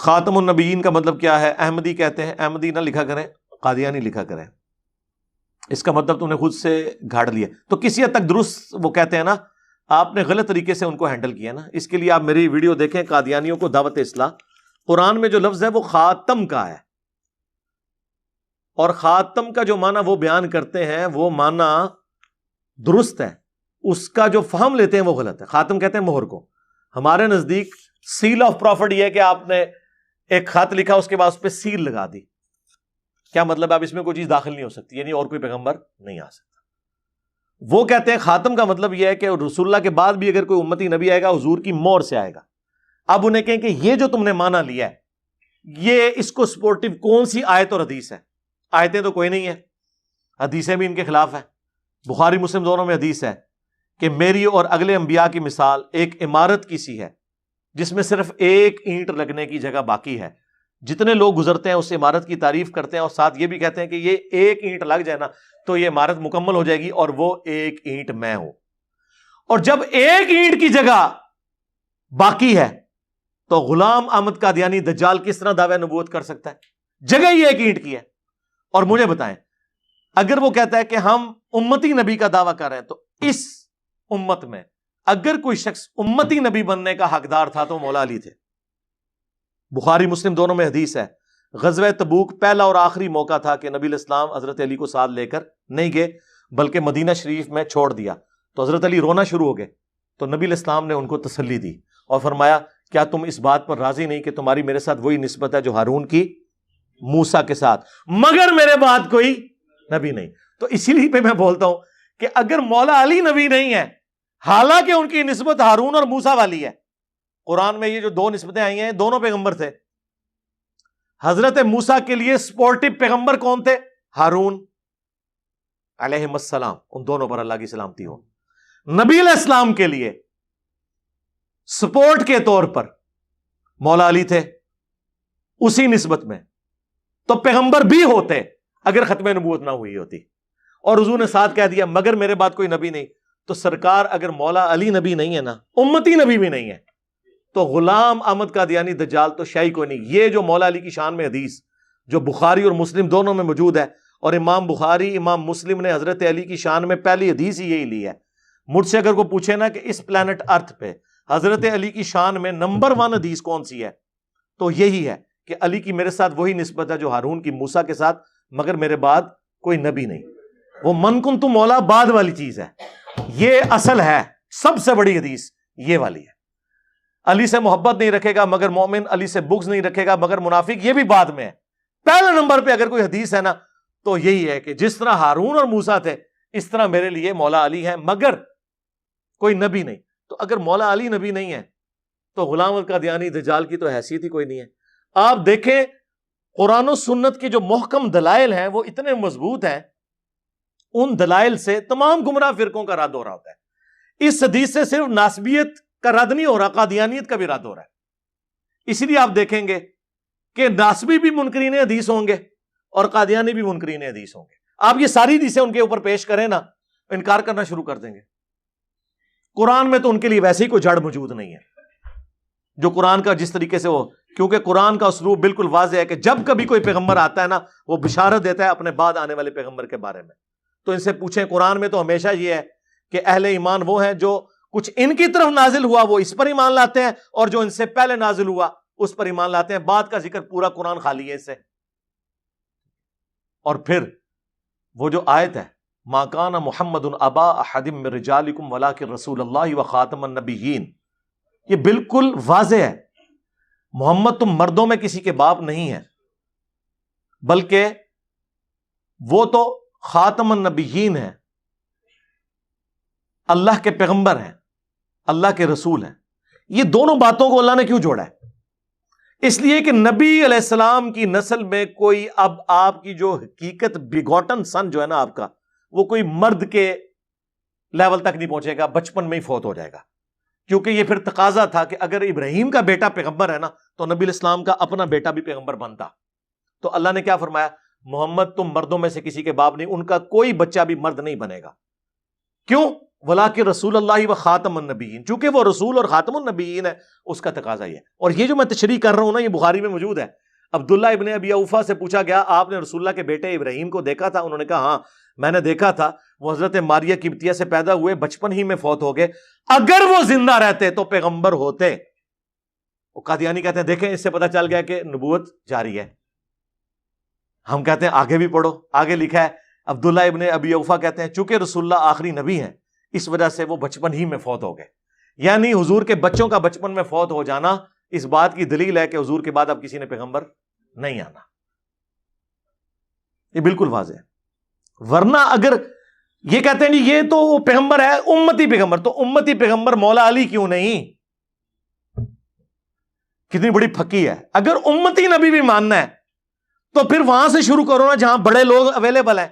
خاتم النبیین کا مطلب کیا ہے؟ احمدی کہتے ہیں، احمدی نہ لکھا کریں، قادیانی لکھا کریں، اس کا مطلب تو نے خود سے گھاڑ لیا. تو کسی حد تک درست وہ کہتے ہیں نا، آپ نے غلط طریقے سے ان کو ہینڈل کیا نا. اس کے لیے آپ میری ویڈیو دیکھیں، قادیانیوں کو دعوت اصلاح. قرآن میں جو لفظ ہے وہ خاتم کا ہے، اور خاتم کا جو معنی وہ بیان کرتے ہیں وہ معنی درست ہے، اس کا جو فہم لیتے ہیں وہ غلط ہے. خاتم کہتے ہیں مہر کو. ہمارے نزدیک سیل آف پروفٹ یہ ہے کہ آپ نے ایک خط لکھا، اس کے بعد اس پہ سیل لگا دی. کیا مطلب؟ اب اس میں کوئی چیز داخل نہیں ہو سکتی، یعنی اور کوئی پیغمبر نہیں آ سکتا. وہ کہتے ہیں خاتم کا مطلب یہ ہے کہ رسول اللہ کے بعد بھی اگر کوئی امتی نبی آئے گا حضور کی مہر سے آئے گا. اب انہیں کہیں کہ یہ جو تم نے مانا لیا ہے، یہ اس کو سپورٹیو کون سی آیت اور حدیث ہے؟ آیتیں تو کوئی نہیں ہے، حدیثیں بھی ان کے خلاف ہیں. بخاری مسلم دونوں میں حدیث ہے کہ میری اور اگلے انبیاء کی مثال ایک عمارت کی سی ہے جس میں صرف ایک اینٹ لگنے کی جگہ باقی ہے. جتنے لوگ گزرتے ہیں اس عمارت کی تعریف کرتے ہیں اور ساتھ یہ بھی کہتے ہیں کہ یہ ایک اینٹ لگ جائے نا تو یہ عمارت مکمل ہو جائے گی، اور وہ ایک اینٹ میں ہوں. اور جب ایک اینٹ کی جگہ باقی ہے تو غلام احمد قادیانی دجال کس طرح دعوی نبوت کر سکتا ہے؟ جگہ ہی ایک اینٹ کی ہے. اور مجھے بتائیں، اگر وہ کہتا ہے کہ ہم امتی نبی کا دعویٰ کر رہے ہیں، تو اس امت میں اگر کوئی شخص امتی نبی بننے کا حقدار تھا تو مولا علی تھے. بخاری مسلم دونوں میں حدیث ہے، غزوہ تبوک پہلا اور آخری موقع تھا کہ نبی الاسلام حضرت علی کو ساتھ لے کر نہیں گئے بلکہ مدینہ شریف میں چھوڑ دیا. تو حضرت علی رونا شروع ہو گئے، تو نبی الاسلام نے ان کو تسلی دی اور فرمایا کیا تم اس بات پر راضی نہیں کہ تمہاری میرے ساتھ وہی نسبت ہے جو ہارون کی موسیٰ کے ساتھ، مگر میرے بعد کوئی نبی نہیں. تو اسی لیے پہ میں بولتا ہوں کہ اگر مولا علی نبی نہیں ہے، حالانکہ ان کی نسبت ہارون اور موسیٰ والی ہے. قرآن میں یہ جو دو نسبتیں آئی ہیں دونوں پیغمبر تھے. حضرت موسیٰ کے لیے سپورٹیو پیغمبر کون تھے؟ ہارون علیہ السلام، ان دونوں پر اللہ کی سلامتی ہو. نبی علیہ السلام کے لیے سپورٹ کے طور پر مولا علی تھے اسی نسبت میں. تو پیغمبر بھی ہوتے اگر ختم نبوت نہ ہوئی ہوتی. اور حضور نے ساتھ کہہ دیا مگر میرے بعد کوئی نبی نہیں. تو سرکار اگر مولا علی نبی نہیں ہے نا، امتی نبی بھی نہیں ہے، تو غلام احمد قادیانی دجال تو شاہی کوئی نہیں. یہ جو مولا علی کی شان میں حدیث جو بخاری اور مسلم دونوں میں موجود ہے، اور امام بخاری امام مسلم نے حضرت علی کی شان میں پہلی حدیث ہی یہی لی ہے. مجھ سے اگر کوئی پوچھے نا کہ اس پلانٹ ارتھ پہ حضرت علی کی شان میں نمبر 1 حدیث کون سی ہے، تو یہی ہے کہ علی کی میرے ساتھ وہی نسبت ہے جو ہارون کی موسیٰ کے ساتھ، مگر میرے بعد کوئی نبی نہیں. وہ من کن تو مولا بعد والی چیز ہے، یہ اصل ہے. سب سے بڑی حدیث یہ والی ہے. علی سے محبت نہیں رکھے گا مگر مومن، علی سے بغض نہیں رکھے گا مگر منافق، یہ بھی بعد میں ہے. پہلے نمبر پہ اگر کوئی حدیث ہے نا تو یہی ہے کہ جس طرح ہارون اور موسیٰ تھے اس طرح میرے لیے مولا علی ہے مگر کوئی نبی نہیں. تو اگر مولا علی نبی نہیں ہے تو غلام القادیانی دجال کی تو حیثیت ہی کوئی نہیں ہے. آپ دیکھیں قرآن و سنت کے جو محکم دلائل ہیں وہ اتنے مضبوط ہیں، ان دلائل سے تمام گمراہ فرقوں کا رد ہو رہا ہوتا ہے. اس حدیث سے صرف ناسبیت کا رد نہیں ہو رہا، قادیانیت کا بھی رد ہو رہا ہے. اسی لیے آپ دیکھیں گے کہ ناسبی بھی منکرین حدیث ہوں گے اور قادیانی بھی منکرین حدیث ہوں گے. آپ یہ ساری حدیثیں ان کے اوپر پیش کریں نا، انکار کرنا شروع کر دیں گے. قرآن میں تو ان کے لیے ویسے ہی کوئی جڑ موجود نہیں ہے جو قرآن کا جس طریقے سے وہ، کیونکہ قرآن کا اسلوب بالکل واضح ہے کہ جب کبھی کوئی پیغمبر آتا ہے نا وہ بشارت دیتا ہے اپنے بعد آنے والے پیغمبر کے بارے میں. تو ان سے پوچھیں، قرآن میں تو ہمیشہ یہ ہے کہ اہل ایمان وہ ہیں جو کچھ ان کی طرف نازل ہوا وہ اس پر ایمان لاتے ہیں، اور جو ان سے پہلے نازل ہوا اس پر ایمان لاتے ہیں. بعد کا ذکر پورا قرآن خالی ہے اس سے. اور پھر وہ جو آیت ہے ما کان محمد ابا احد من رجالکم ولکن رسول اللہ وخاتم النبیین، یہ بالکل واضح ہے. محمد تم مردوں میں کسی کے باپ نہیں ہے بلکہ وہ تو خاتم النبیین ہیں، اللہ کے پیغمبر ہیں، اللہ کے رسول ہیں. یہ دونوں باتوں کو اللہ نے کیوں جوڑا ہے؟ اس لیے کہ نبی علیہ السلام کی نسل میں کوئی، اب آپ کی جو حقیقت بیگوٹن سن جو ہے نا آپ کا، وہ کوئی مرد کے لیول تک نہیں پہنچے گا، بچپن میں ہی فوت ہو جائے گا. کیونکہ یہ پھر تقاضا تھا کہ اگر ابراہیم کا بیٹا پیغمبر ہے نا تو نبی الاسلام کا اپنا بیٹا بھی پیغمبر بنتا. تو اللہ نے کیا فرمایا؟ محمد تم مردوں میں سے کسی کے باپ نہیں، ان کا کوئی بچہ بھی مرد نہیں بنے گا. کیوں؟ ولاکن رسول اللہ و خاتم النبیین، چونکہ وہ رسول اور خاتم النبیین ہے، اس کا تقاضا یہ ہے۔ اور یہ جو میں تشریح کر رہا ہوں نا، یہ بخاری میں موجود ہے۔ عبداللہ ابن ابی اوفا سے پوچھا گیا آپ نے رسول اللہ کے بیٹے ابراہیم کو دیکھا تھا؟ انہوں نے کہا ہاں میں نے دیکھا تھا، وہ حضرت ماریہ قبطیہ سے پیدا ہوئے، بچپن ہی میں فوت ہو گئے، اگر وہ زندہ رہتے تو پیغمبر ہوتے۔ وہ قادیانی کہتے ہیں دیکھیں اس سے پتہ چل گیا کہ نبوت جاری ہے۔ ہم کہتے ہیں آگے بھی پڑھو، آگے لکھا ہے عبداللہ ابن ابی اوفا کہتے ہیں چونکہ رسول اللہ آخری نبی ہیں اس وجہ سے وہ بچپن ہی میں فوت ہو گئے، یعنی حضور کے بچوں کا بچپن میں فوت ہو جانا اس بات کی دلیل ہے کہ حضور کے بعد اب کسی نے پیغمبر نہیں آنا، یہ بالکل واضح ہے۔ ورنہ اگر یہ کہتے ہیں یہ تو وہ پیغمبر ہے امتی پیغمبر، تو امتی پیغمبر مولا علی کیوں نہیں؟ کتنی بڑی پھکی ہے۔ اگر امتی نبی بھی ماننا ہے تو پھر وہاں سے شروع کرو نا جہاں بڑے لوگ اویلیبل ہیں۔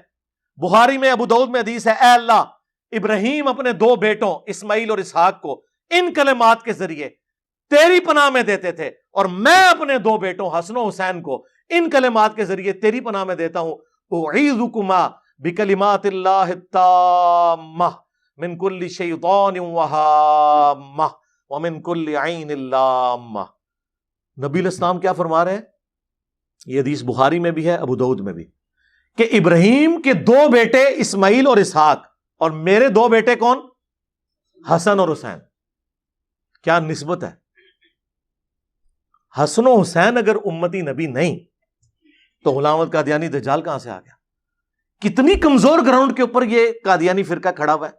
بخاری میں ابو داؤد میں حدیث ہے، اے اللہ ابراہیم اپنے دو بیٹوں اسماعیل اور اسحاق کو ان کلمات کے ذریعے تیری پناہ میں دیتے تھے، اور میں اپنے دو بیٹوں حسن و حسین کو ان کلمات کے ذریعے تیری پناہ میں دیتا ہوں، اعیذکما بکلمات اللہ التامہ من کل شیطان وہامہ ومن کل عین لامہ۔ نبی علیہ السلام کیا فرما رہے ہیں؟ یہ حدیث بخاری میں بھی ہے، ابو داؤد میں بھی، کہ ابراہیم کے دو بیٹے اسماعیل اور اسحاق، اور میرے دو بیٹے کون؟ حسن اور حسین۔ کیا نسبت ہے؟ حسن و حسین اگر امتی نبی نہیں تو غلام احمد قادیانی دجال کہاں سے آ گیا؟ کتنی کمزور گراؤنڈ کے اوپر یہ قادیانی فرقہ کھڑا ہوا ہے۔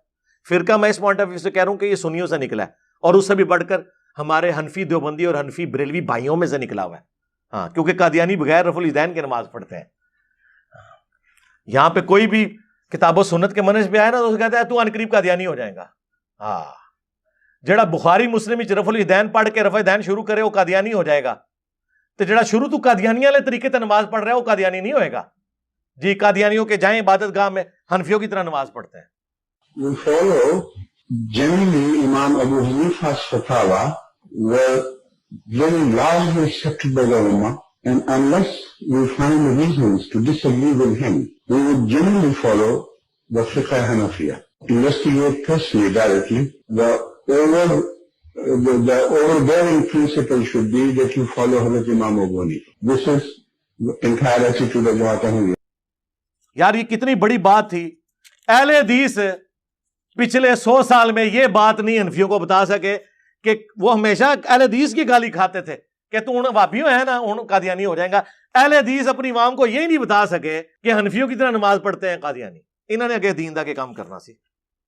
فرقہ میں اس پوائنٹ آف ویو سے کہہ رہا ہوں کہ یہ سنیوں سے نکلا ہے، اور اس سے بھی بڑھ کر ہمارے حنفی دیوبندی اور حنفی بریلوی بھائیوں میں سے نکلا ہوا ہے۔ ہاں، کیونکہ قادیانی بغیر رفع الیدین کے نماز پڑھتے ہیں۔ یہاں پہ کوئی بھی کتاب و سنت کے منہج پہ آئے نا تو کہتا ہے تو ان قریب قادیانی ہو جائے گا۔ ہاں، جڑا بخاری مسلم رفع الیدین پڑھ کے رفع الیدین شروع کرے وہ قادیانی ہو جائے گا، تو جڑا شروع تو قادیانی والے طریقے سے نماز پڑھ رہا ہے وہ قادیانی نہیں ہوئے گا۔ جی قادیانیوں کے جائیں عبادت گاہ میں حنفیوں کی طرح نماز پڑھتے ہیں۔ We follow generally Imam Abu Hanifa's fatwa were very largely accepted by the Ummah, and unless we find reasons to disagree with him, we would generally follow the Fiqh Hanafiya. Investigate personally, directly. The overbearing principle should be that you follow Hazrat Imam Abu Hanifa. This is the entire attitude of Jamaat Ahmadiyya. یار یہ کتنی بڑی بات تھی۔ اہل حدیث پچھلے 100 سال میں یہ بات نہیں حنفیوں کو بتا سکے کہ وہ ہمیشہ اہل حدیث کی گالی کھاتے تھے کہ تو ان وہابیوں ہے نا ان قادیانی ہو جائیں گا۔ اہل حدیث اپنی عوام کو یہ نہیں بتا سکے کہ حنفیوں کی طرح نماز پڑھتے ہیں قادیانی۔ انہوں نے اگے دین دا کے کام کرنا سی۔